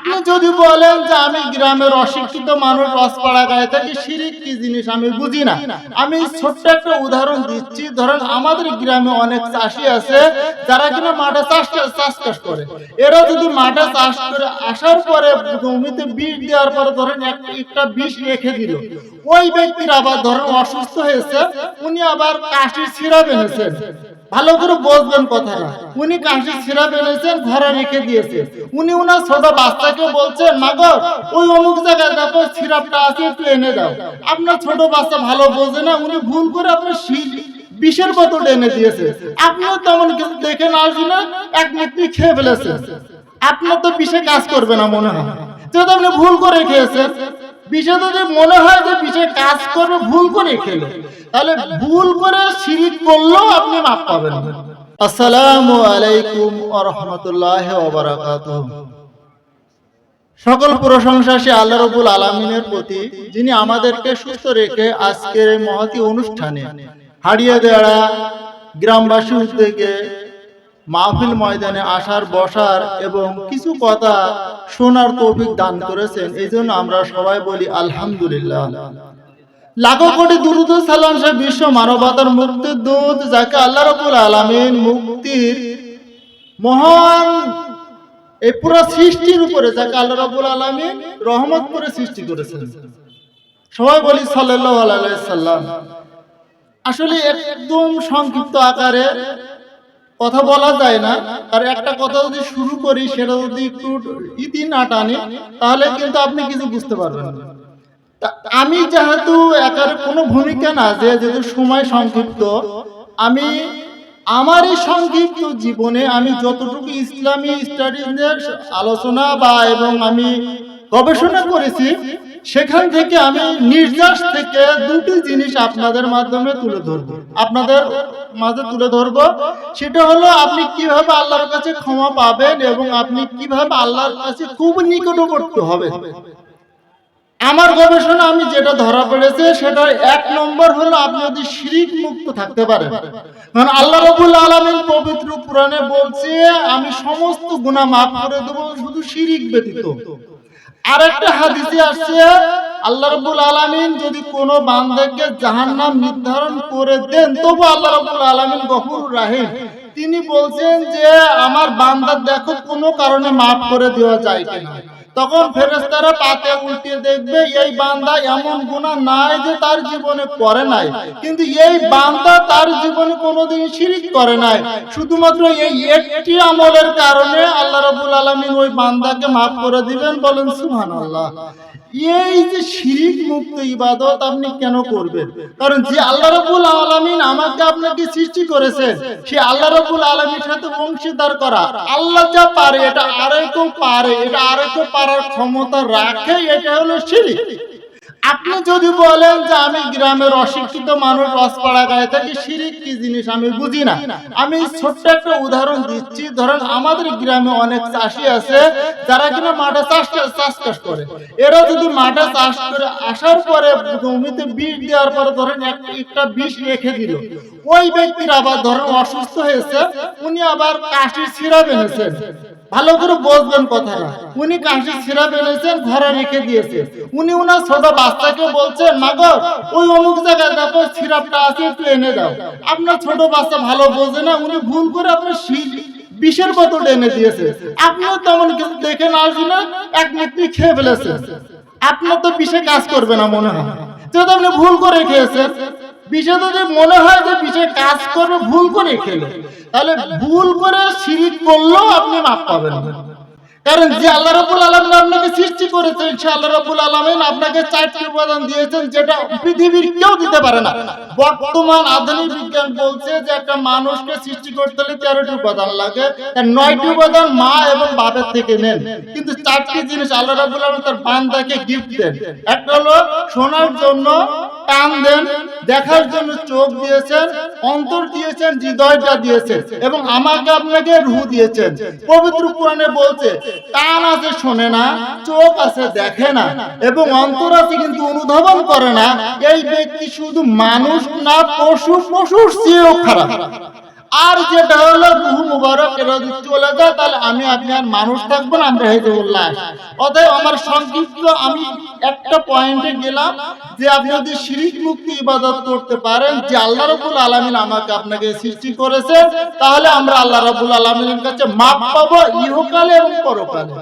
আপনি যদি বলেন যে আমি গ্রামের অশিক্ষিত মানুষ, রসপাড়া গায়ে থাকি, শিরিক কি জিনিস আমি বুঝি না, আমি ছোট্ট একটা উদাহরণ দিচ্ছি। ধরেন আমাদের গ্রামে অনেক চাষি আছে যারা কিনা মাঠে চাষ করে। এরা যদি মাঠে চাষ করে আসার পরে জমিতে বিষ দেওয়ার পরে ধরেন একটা বিষ রেখে দিল, ওই ব্যক্তির আবার ধরেন অসুস্থ হয়েছে, উনি আবার কাশির সিরাপ এনেছেন। ভালো করে বুঝবেন কথাটা, উনি কাশির সিরাপ এনেছেন, ঘরে রেখে দিয়েছে। উনি ওনার ছোট বাচ্চাকে বলছেন, মা গো ওই অমুক জায়গায় দেখো সিরাপটা আছে, একটু এনে দাও। আপনার ছোট বাচ্চা ভালো বোঝে না, উনি ভুল করে আপনার বিষের বোতল এনে দিয়েছে। আপনিও তেমন কিছু দেখে না আসি না, এক মিনিট খেয়ে ফেলেছেন। আপনার তো বিষে কাজ করবে না মনে হয়, যেহেতু আপনি ভুল করে খেয়েছেন। বিষে যদি মনে হয় যে বিষে কাজ করবে, ভুল করে খেলে, তাহলে ভুল করে শিরিক করলেও আপনি মাফ পাবেন। আসসালামু আলাইকুম ওয়া রাহমাতুল্লাহি ওয়া বারাকাতুহু। সকল প্রশংসা সে আল্লাহ রাব্বুল আলামিনের প্রতি, যিনি আমাদেরকে সুস্থ রেখে আজকের এই মহতী অনুষ্ঠানে হাড়িয়াদেড়া গ্রামবাসী উদ্যোগে মাহফিল ময়দানে আসার, বসার এবং কিছু কথা শোনার তৌফিক দান করেছেন। এই জন্য আমরা সবাই বলি আলহামদুলিল্লাহ। লাখো কোটি দুরূদ ও সালাম সে বিশ্ব মানবতার মুক্তির দূত, যাকে আল্লাহ রাব্বুল আলামিন মুক্তির মহান এই পুরো সৃষ্টির উপরে, যাকে আল্লাহ রাব্বুল আলামিন রহমত করে সৃষ্টি করেছেন। সবাই বলি সাল্লাল্লাহু আলাইহি সাল্লাম। আসলে একদম সংক্ষিপ্ত আকারে কথা বলা যায় না, আর একটা কথা যদি শুরু করি সেটা যদি একটু ইতি না টানি, তাহলে কিন্তু আপনি কিছু বুঝতে পারবেন না। আমি যেহেতু একার কোনো ভূমিকা না, যেহেতু সময় সংক্ষিপ্ত, আমি আমার এই সংক্ষিপ্ত জীবনে আমি যতটুকু ইসলামী স্টাডিজের আলোচনা বা এবং আমি গবেষণা করেছি, সেখান থেকে আমি নির্যাস থেকে দুটি জিনিস আপনাদের মাধ্যমে তুলে ধরবো, আপনাদের মাঝে তুলে ধরবো। সেটা হলো আপনি কিভাবে আল্লাহর কাছে ক্ষমা পাবেন এবং আপনি কিভাবে আল্লাহর কাছে খুব নিকটবর্তী হবেন। আমার গবেষণা আমি যেটা ধরা পড়েছে, সেটা এক নম্বর হলো আপনি যদি শিরিক মুক্ত থাকতে পারেন। কারণ আল্লাহ রাব্বুল আলামিন পবিত্র কোরআনে বলছে, আমি সমস্ত গুনাহ মাফ করে দেব শুধু শিরিক ব্যতীত। আরেকটা হাদিসে আসছে, আল্লাহ রাব্বুল আলামিন যদি কোনো বান্দাকে জাহান্নাম নির্ধারণ করে দেন, তবু আল্লাহ রাব্বুল আলামিন গফুর রাহিম। তিনি বলছেন যে আমার বান্দা দেখো কোনো কারণে মাফ করে দেওয়া যায় কিনা। তখন ফেরেশতারা পাতে উল্টিয়ে দেখবে এই বান্দা এমন গুনাহ নাই যে তার জীবনে করে নাই, কিন্তু এই বান্দা তার জীবনে কোনোদিন শিরিক করে নাই। শুধুমাত্র এই একটি আমলের কারণে আল্লাহ রাব্বুল আলামিন ওই বান্দাকে মাফ করে দিবেন। বলেন সুবহানাল্লাহ। এই যে শিরিক মুক্ত ইবাদত আপনি কেন করবেন? কারণ যে আল্লাহ রাব্বুল আলামিন আমাকে আপনাকে সৃষ্টি করেছেন, সে আল্লাহ রাব্বুল আলামিনের সাথে অংশীদার করা, আল্লাহ যা পারে এটা আরেকও পারে, এটা আরেকও পারার ক্ষমতা রাখে, এটা হলো শিরিক। আপনি যদি বলেন যে আমি গ্রামের অশিক্ষিত মানুষ, রসপাড়া গায়ে থাকি, শিরিক কি জিনিস আমি বুঝি না, আমি ছোট্ট একটা উদাহরণ দিচ্ছি। ধরেন আমাদের গ্রামে অনেক চাষি আছে যারা কিনা মাঠে চাষ করে। এরা যদি মাঠে চাষ করে আসার পরে জমিতে বিষ দেওয়ার পরে ধরেন একটা বিষ রেখে দিল, ওই ব্যক্তির আবার ধরেন অসুস্থ হয়েছে, উনি আবার কাশির সিরাপ এনেছেন। ভালো করে বুঝবেন কথাটা, উনি কাশির সিরাপ এনেছেন, ঘরে রেখে দিয়েছে। উনি ওনার ছোট বাচ্চাকে বলছেন, মা গো ওই অমুক জায়গায় দেখো সিরাপটা আছে, একটু এনে দাও। আপনার ছোট বাচ্চা ভালো বোঝে না, উনি ভুল করে আপনার বিষের বোতল এনে দিয়েছে। আপনিও তেমন কিছু দেখে না আসি না, এক মিনিট খেয়ে ফেলেছেন। আপনার তো বিষে কাজ করবে না মনে হয়, যেহেতু আপনি ভুল করে খেয়েছেন। বিষে যদি মনে হয় যে বিষে কাজ করবে, ভুল করে খেলে, তাহলে ভুল করে শিরিক করলেও আপনি মাফ পাবেন। কারণ যে আল্লাহ রাব্বুল আলামিন আপনাকে সৃষ্টি করেছেন, সে আল্লাহ রাব্বুল আলামিন আপনাকে 4টি উপাদান দিয়েছেন, যেটা পৃথিবীর কেউ দিতে পারে না। বর্তমান আধুনিক বিজ্ঞান বলছে যে একটা মানুষকে সৃষ্টি করতে হলে 13টি উপাদান লাগে, তার 9টি উপাদান মা এবং বাবার থেকে নেন, কিন্তু 4টি জিনিস আল্লাহ রাব্বুল আলামিন তার বান্দাকে গিফট দেন। একটা হলো শোনার জন্য কান দেন, দেখার জন্য চোখ দিয়েছেন, অন্তর দিয়েছেন, হৃদয়টা দিয়েছেন, এবং আমাকে আপনাকে রূহ দিয়েছেন। পবিত্র কোরআনে বলছে কান আছে শোনে না, চোখ আছে দেখে না, এবং অন্তর আছে কিন্তু অনুধাবন করে না। এই ব্যক্তি শুধু মানুষ না, পশুর চেয়েও খারাপ। আর যেটা হলো রূহ মুবারক এরা যদি চলে যায় তাহলে আমি আপনি আর মানুষ থাকবো না, আমরা হয়ে যাবো লাশ। অতএব আমার সংক্ষিপ্ত আমি একটা পয়েন্টে গেলাম যে আপনি যদি শিরিক মুক্ত ইবাদত করতে পারেন, যে আল্লাহ রাব্বুল আলামিন আমাকে আপনাকে সৃষ্টি করেছে, তাহলে আমরা আল্লাহ রাব্বুল আলামিনের কাছে মাপ পাবো ইহকালে এবং পরকালে।